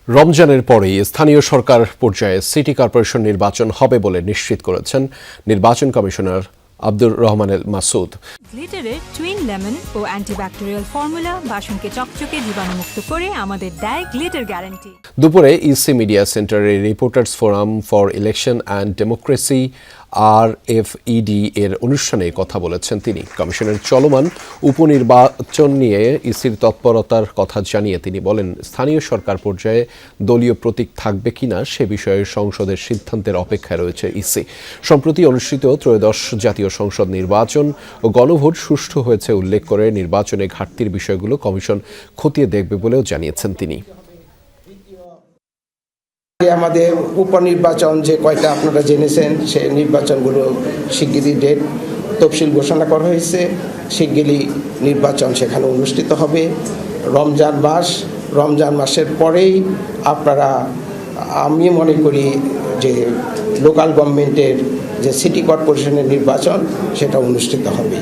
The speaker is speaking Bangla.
রমজানের পরেই স্থানীয় সরকার পর্যায়ে সিটি কর্পোরেশন নির্বাচন হবে বলে নিশ্চিত করেছেন নির্বাচন কমিশনার আব্দুর রহমান মাসুদ। গ্লিটারের টুইন লেমন ও অ্যান্টিব্যাকটেরিয়াল ফর্মুলা বাসনকে চকচকে জীবাণুমুক্ত করে আমাদের দেয় গ্লিটার গ্যারান্টি। দুপুরে ইসি মিডিয়া সেন্টারে reporters forum for election and democracy RFED এর অনুষ্ঠানে কথা বলেছেন তিনি। কমিশনের চলমান উপনির্বাচন নিয়ে ইসির তৎপরতার কথা জানিয়ে তিনি বলেন, স্থানীয় সরকার পর্যায়ে দলীয় প্রতীক থাকবে কিনা সে বিষয়ে সংসদের সিদ্ধান্তের অপেক্ষায় রয়েছে ইসি। সম্প্রতি অনুষ্ঠিত ত্রয়োদশ জাতীয় সংসদ নির্বাচন ও গণভোট সুষ্ঠু হয়েছে উল্লেখ করে নির্বাচনে ঘাটতির বিষয়গুলো কমিশন খতিয়ে দেখবে বলেও জানিয়েছেন তিনি। আমাদের উপনির্বাচন যে কয়টা আপনারা জেনেছেন, সেই নির্বাচনগুলো শিগগিরই ডেট তফসিল ঘোষণা করা হয়েছে। শিগগিরই নির্বাচন সেখানে অনুষ্ঠিত হবে। রমজান মাসের পরেই আমি মনে করি যে লোকাল গভর্নমেন্টের যে সিটি কর্পোরেশনের নির্বাচন সেটা অনুষ্ঠিত হবে।